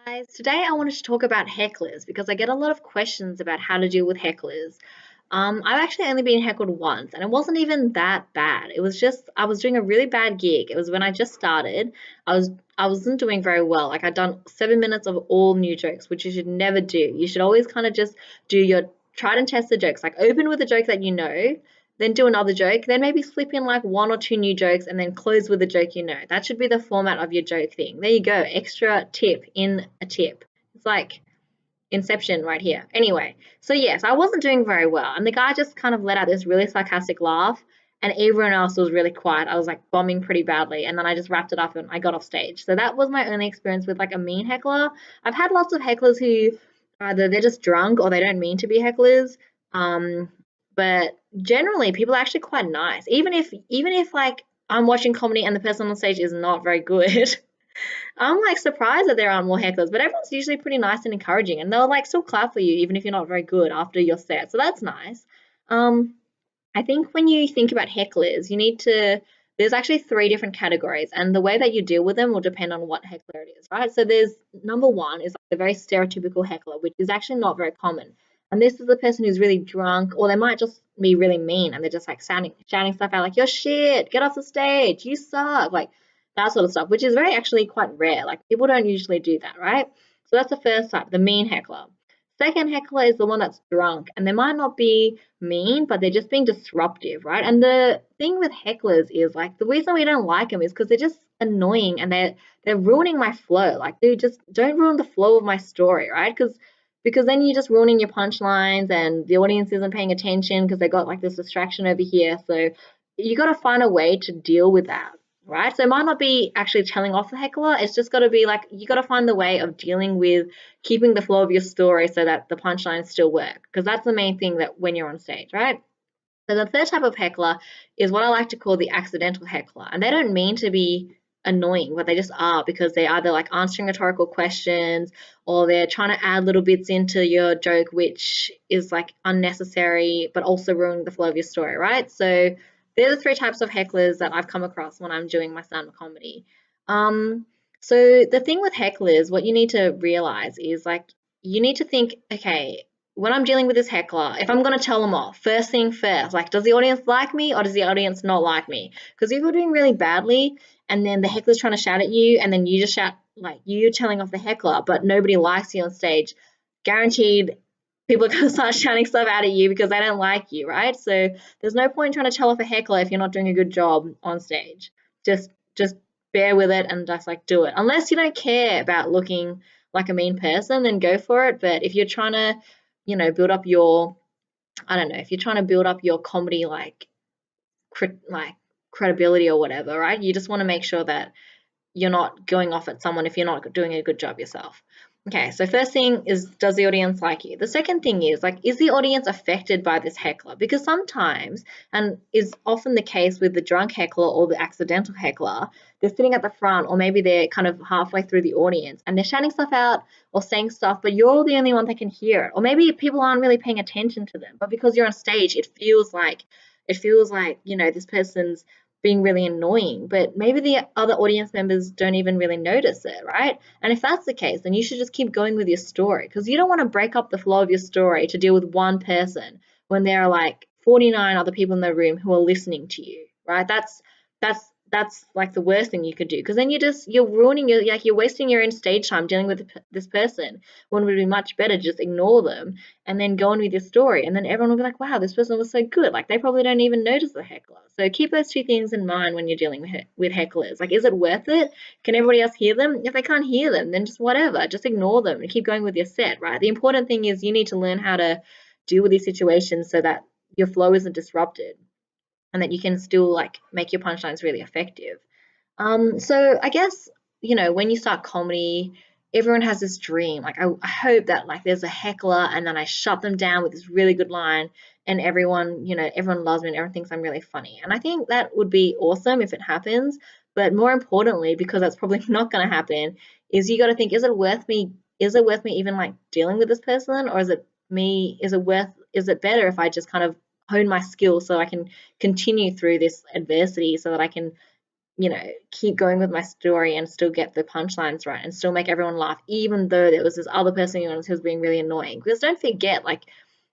Guys, today I wanted to talk about hecklers because I get a lot of questions about how to deal with hecklers. I've actually only been heckled once, and it wasn't even that bad. It was just I was doing a really bad gig. It was when I just started. I wasn't doing very well. Like I'd done 7 minutes of all new jokes, which you should never do. You should always kind of just do your tried and tested jokes. Like open with a joke that you know, then do another joke, then maybe slip in like one or two new jokes and then close with a joke you know. That should be the format of your joke thing. There you go, extra tip in a tip. It's like Inception right here. Anyway, so yes, I wasn't doing very well, and the guy just kind of let out this really sarcastic laugh, and everyone else was really quiet. I was like bombing pretty badly, and then I just wrapped it up and I got off stage. So that was my only experience with like a mean heckler. I've had lots of hecklers who either they're just drunk or they don't mean to be hecklers. Um, but generally, people are actually quite nice. Even if like I'm watching comedy and the person on stage is not very good, I'm like surprised that there aren't more hecklers, but everyone's usually pretty nice and encouraging, and they'll like still clap for you even if you're not very good after your set. So that's nice. Um, I think when you think about hecklers, you need to. There's actually three different categories, and the way that you deal with them will depend on what heckler it is, right? So there's number one is like the very stereotypical heckler, which is actually not very common. And this is the person who's really drunk, or they might just be really mean, and they're just like shouting stuff out like "You're shit, get off the stage, you suck," like that sort of stuff, which is very actually quite rare. Like people don't usually do that, right? So that's the first type, the mean heckler. Second heckler is the one that's drunk, and they might not be mean, but they're just being disruptive, right? And the thing with hecklers is like the reason we don't like them is because they're just annoying and they're ruining my flow. Like they just don't ruin the flow of my story, right? Because then you're just ruining your punchlines and the audience isn't paying attention because they got like this distraction over here. So you got to find a way to deal with that, right? So it might not be actually telling off the heckler. It's just got to be like you got to find the way of dealing with keeping the flow of your story so that the punchlines still work, because that's the main thing that when you're on stage, right? So the third type of heckler is what I like to call the accidental heckler, and they don't mean to be annoying, but they just are because they either like answering rhetorical questions or they're trying to add little bits into your joke which is like unnecessary but also ruining the flow of your story, right? So they're the three types of hecklers that I've come across when I'm doing my stand-up comedy. Um, so the thing with hecklers, what you need to realize is like you need to think, okay, when I'm dealing with this heckler, if I'm going to tell them off, first thing first, like, does the audience like me or does the audience not like me? Because if you're doing really badly and then the heckler's trying to shout at you and then you just shout, like, you're telling off the heckler, but nobody likes you on stage, guaranteed people are going to start shouting stuff out at you because they don't like you, right? So there's no point trying to tell off a heckler if you're not doing a good job on stage. Just bear with it and just like do it. Unless you don't care about looking like a mean person, then go for it. But if you're trying to build up your, I don't know, if you're trying to build up your comedy like credibility or whatever, right? You just want to make sure that you're not going off at someone if you're not doing a good job yourself. Okay, so first thing is, does the audience like you? The second thing is, like, is the audience affected by this heckler? Because sometimes, and is often the case with the drunk heckler or the accidental heckler, they're sitting at the front, or maybe they're kind of halfway through the audience and they're shouting stuff out or saying stuff, but you're the only one that can hear it. Or maybe people aren't really paying attention to them, but because you're on stage, it feels like, this person's being really annoying, but maybe the other audience members don't even really notice it, right? And if that's the case, then you should just keep going with your story because you don't want to break up the flow of your story to deal with one person when there are like 49 other people in the room who are listening to you, right? That's like the worst thing you could do because then you're ruining you're wasting your own stage time dealing with this person when it would be much better to just ignore them and then go on with your story, and then everyone will be like, wow, this person was so good. Like they probably don't even notice the heckler. So keep those two things in mind when you're dealing with hecklers. Like, is it worth it? Can everybody else hear them? If they can't hear them, then just whatever, just ignore them and keep going with your set, right? The important thing is you need to learn how to deal with these situations so that your flow isn't disrupted and that you can still like make your punchlines really effective. So I guess, when you start comedy, everyone has this dream. Like I hope that like there's a heckler and then I shut them down with this really good line and everyone loves me and everyone thinks I'm really funny. And I think that would be awesome if it happens. But more importantly, because that's probably not gonna happen, is you gotta think, is it worth me even like dealing with this person? Or is it better if I just kind of hone my skills so I can continue through this adversity so that I can keep going with my story and still get the punchlines right and still make everyone laugh, even though there was this other person who was being really annoying. Because don't forget, like,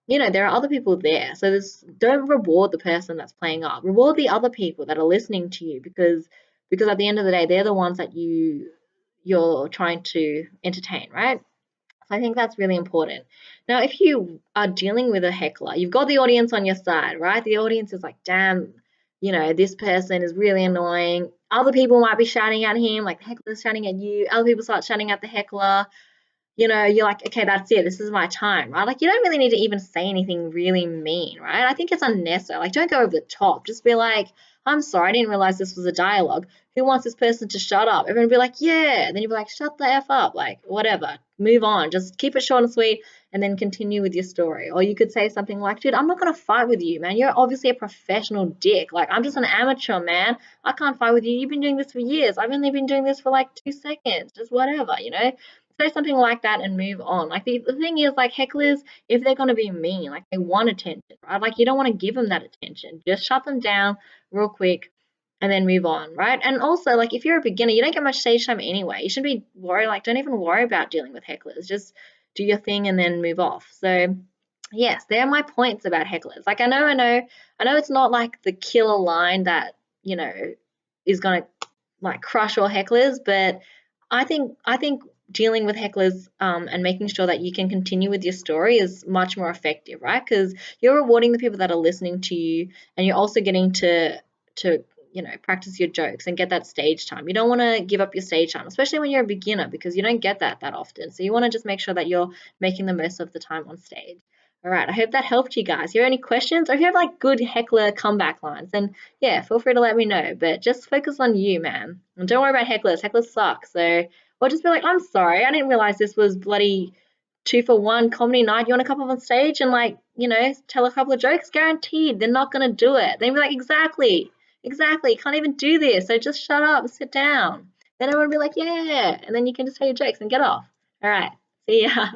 there are other people there. So don't reward the person that's playing up. Reward the other people that are listening to you because at the end of the day, they're the ones that you're trying to entertain, right? So I think that's really important. Now, if you are dealing with a heckler, you've got the audience on your side, right? The audience is like, damn, this person is really annoying. Other people might be shouting at him, like the heckler's shouting at you. Other people start shouting at the heckler. You're like, okay, that's it. This is my time, right? Like, you don't really need to even say anything really mean, right? I think it's unnecessary. Like, don't go over the top. Just be like, I'm sorry, I didn't realize this was a dialogue. Who wants this person to shut up? Everyone will be like, yeah. And then you'll be like, shut the F up. Like, whatever. Move on. Just keep it short and sweet and then continue with your story. Or you could say something like, dude, I'm not going to fight with you, man. You're obviously a professional dick. Like, I'm just an amateur, man. I can't fight with you. You've been doing this for years. I've only been doing this for like 2 seconds. Just whatever. Say something like that and move on. Like the thing is, like hecklers, if they're gonna be mean, like they want attention, right? Like you don't want to give them that attention. Just shut them down real quick and then move on, right? And also, like if you're a beginner, you don't get much stage time anyway. You shouldn't be worried. Like don't even worry about dealing with hecklers. Just do your thing and then move off. So yes, they're my points about hecklers. Like I know it's not like the killer line that is gonna like crush all hecklers, but I think dealing with hecklers and making sure that you can continue with your story is much more effective, right? Because you're rewarding the people that are listening to you, and you're also getting to practice your jokes and get that stage time. You don't want to give up your stage time, especially when you're a beginner, because you don't get that often. So you want to just make sure that you're making the most of the time on stage. All right, I hope that helped you guys. If you have any questions or if you have like good heckler comeback lines, then yeah, feel free to let me know. But just focus on you, man. And don't worry about hecklers. Hecklers suck. So, or just be like, I'm sorry, I didn't realize this was bloody 2-for-1 comedy night. You want to come up on stage and like, tell a couple of jokes? Guaranteed, they're not gonna do it. They'll be like, exactly, can't even do this. So just shut up and sit down. Then everyone will be like, yeah, and then you can just say your jokes and get off. All right, see ya.